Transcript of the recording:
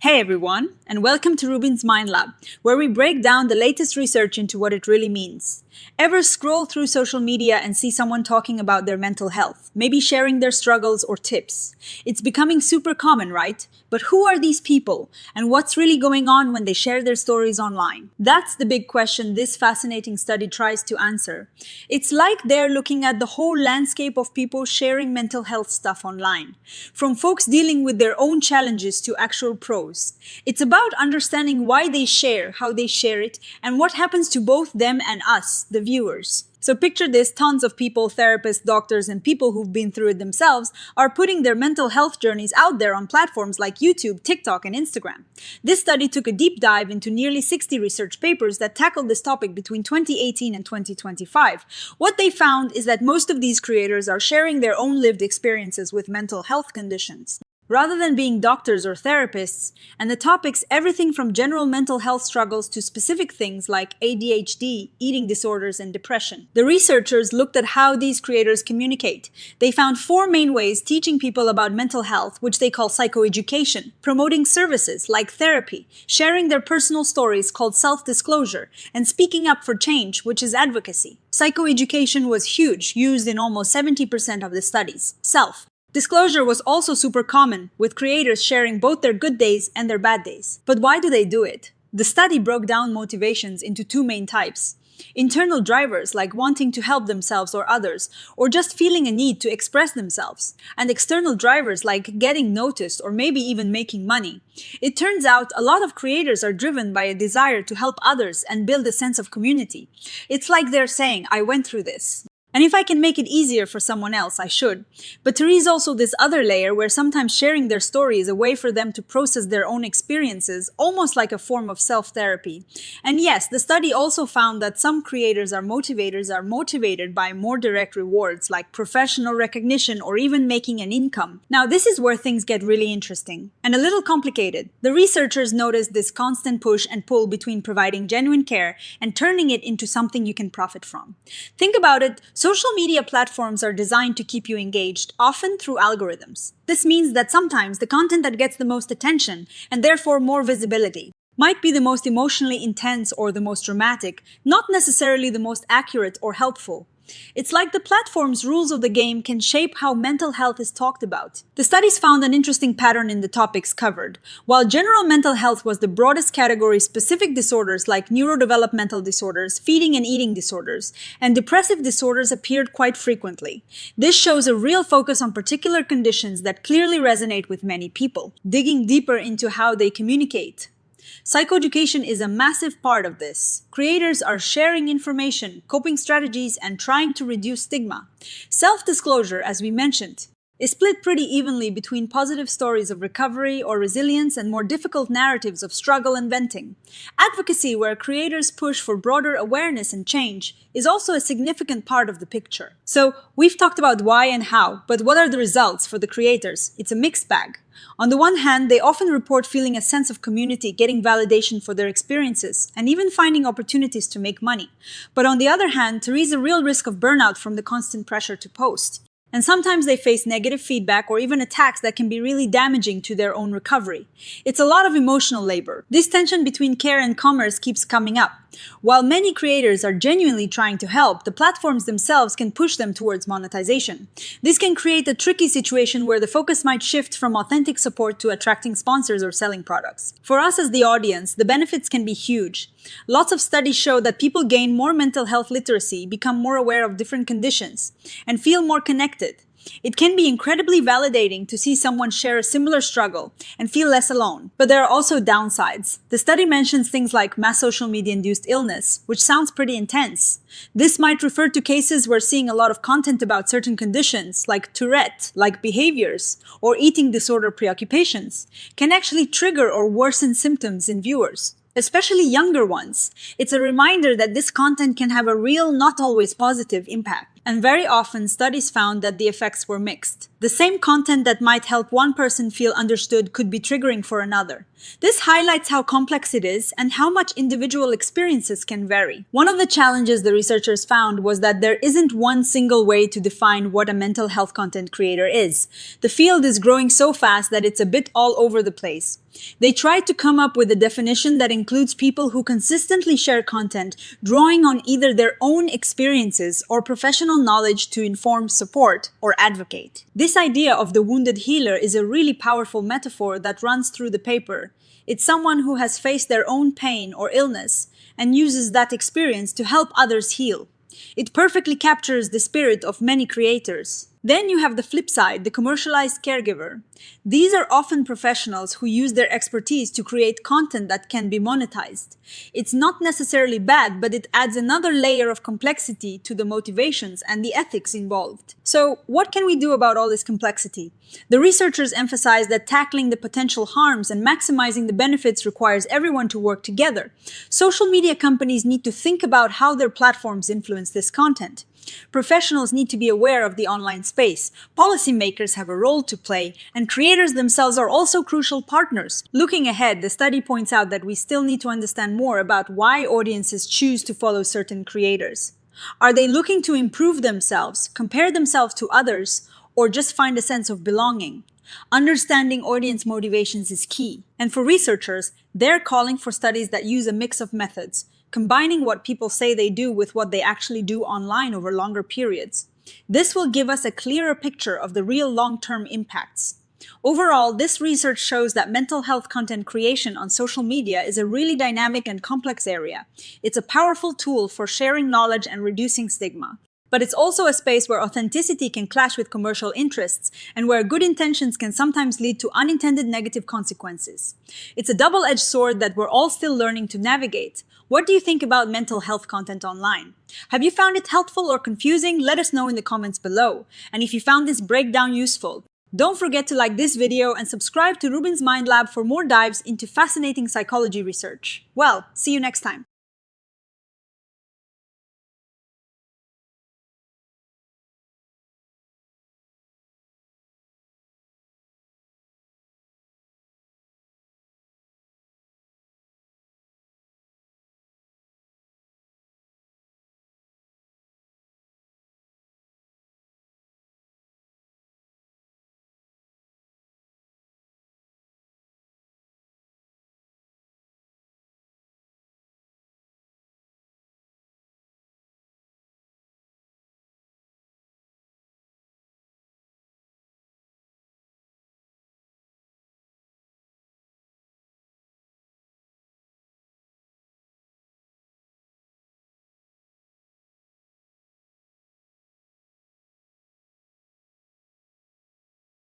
Hey everyone, and welcome to RUBIN'S Mind Lab, where we break down the latest research into what it really means. Ever scroll through social media and see someone talking about their mental health, maybe sharing their struggles or tips? It's becoming super common, right? But who are these people, and what's really going on when they share their stories online? That's the big question this fascinating study tries to answer. It's like they're looking at the whole landscape of people sharing mental health stuff online, from folks dealing with their own challenges to actual pros. It's about understanding why they share, how they share it, and what happens to both them and us, the viewers. So picture this, tons of people, therapists, doctors, and people who've been through it themselves are putting their mental health journeys out there on platforms like YouTube, TikTok, and Instagram. This study took a deep dive into nearly 60 research papers that tackled this topic between 2018 and 2025. What they found is that most of these creators are sharing their own lived experiences with mental health conditions, rather than being doctors or therapists, and the topics everything from general mental health struggles to specific things like ADHD, eating disorders, and depression. The researchers looked at how these creators communicate. They found 4 main ways teaching people about mental health, which they call psychoeducation, promoting services like therapy, sharing their personal stories called self-disclosure, and speaking up for change, which is advocacy. Psychoeducation was huge, used in almost 70% of the studies. Disclosure was also super common, with creators sharing both their good days and their bad days. But why do they do it? The study broke down motivations into 2 main types. Internal drivers, like wanting to help themselves or others, or just feeling a need to express themselves. And external drivers, like getting noticed or maybe even making money. It turns out a lot of creators are driven by a desire to help others and build a sense of community. It's like they're saying, I went through this, and if I can make it easier for someone else, I should. But there is also this other layer where sometimes sharing their story is a way for them to process their own experiences, almost like a form of self-therapy. And yes, the study also found that some creators or motivators are motivated by more direct rewards, like professional recognition or even making an income. Now, this is where things get really interesting and a little complicated. The researchers noticed this constant push and pull between providing genuine care and turning it into something you can profit from. Think about it. Social media platforms are designed to keep you engaged, often through algorithms. This means that sometimes the content that gets the most attention, and therefore more visibility, might be the most emotionally intense or the most dramatic, not necessarily the most accurate or helpful. It's like the platform's rules of the game can shape how mental health is talked about. The studies found an interesting pattern in the topics covered. While general mental health was the broadest category, specific disorders like neurodevelopmental disorders, feeding and eating disorders, and depressive disorders appeared quite frequently. This shows a real focus on particular conditions that clearly resonate with many people. Digging deeper into how they communicate. Psychoeducation is a massive part of this. Creators are sharing information, coping strategies, and trying to reduce stigma. Self-disclosure, as we mentioned, is split pretty evenly between positive stories of recovery or resilience and more difficult narratives of struggle and venting. Advocacy, where creators push for broader awareness and change, is also a significant part of the picture. So, we've talked about why and how, but what are the results for the creators? It's a mixed bag. On the one hand, they often report feeling a sense of community, getting validation for their experiences, and even finding opportunities to make money. But on the other hand, there is a real risk of burnout from the constant pressure to post. And sometimes they face negative feedback or even attacks that can be really damaging to their own recovery. It's a lot of emotional labor. This tension between care and commerce keeps coming up. While many creators are genuinely trying to help, the platforms themselves can push them towards monetization. This can create a tricky situation where the focus might shift from authentic support to attracting sponsors or selling products. For us as the audience, the benefits can be huge. Lots of studies show that people gain more mental health literacy, become more aware of different conditions, and feel more connected. It can be incredibly validating to see someone share a similar struggle and feel less alone. But there are also downsides. The study mentions things like mass social media-induced illness, which sounds pretty intense. This might refer to cases where seeing a lot of content about certain conditions, like Tourette-like behaviors, or eating disorder preoccupations, can actually trigger or worsen symptoms in viewers, especially younger ones. It's a reminder that this content can have a real, not always positive impact. And very often, studies found that the effects were mixed. The same content that might help one person feel understood could be triggering for another. This highlights how complex it is and how much individual experiences can vary. One of the challenges the researchers found was that there isn't one single way to define what a mental health content creator is. The field is growing so fast that it's a bit all over the place. They tried to come up with a definition that includes people who consistently share content, drawing on either their own experiences or professional knowledge to inform, support, or advocate. This idea of the wounded healer is a really powerful metaphor that runs through the paper. It's someone who has faced their own pain or illness and uses that experience to help others heal. It perfectly captures the spirit of many creators. Then you have the flip side, the commercialized caregiver. These are often professionals who use their expertise to create content that can be monetized. It's not necessarily bad, but it adds another layer of complexity to the motivations and the ethics involved. So, what can we do about all this complexity? The researchers emphasize that tackling the potential harms and maximizing the benefits requires everyone to work together. Social media companies need to think about how their platforms influence this content. Professionals need to be aware of the online space. Policymakers have a role to play, and creators themselves are also crucial partners. Looking ahead, the study points out that we still need to understand more about why audiences choose to follow certain creators. Are they looking to improve themselves, compare themselves to others, or just find a sense of belonging? Understanding audience motivations is key. And for researchers, they're calling for studies that use a mix of methods, combining what people say they do with what they actually do online over longer periods. This will give us a clearer picture of the real long-term impacts. Overall, this research shows that mental health content creation on social media is a really dynamic and complex area. It's a powerful tool for sharing knowledge and reducing stigma. But it's also a space where authenticity can clash with commercial interests and where good intentions can sometimes lead to unintended negative consequences. It's a double-edged sword that we're all still learning to navigate. What do you think about mental health content online? Have you found it helpful or confusing? Let us know in the comments below. And if you found this breakdown useful, don't forget to like this video and subscribe to RUBIN'S Mind Lab for more dives into fascinating psychology research. Well, see you next time.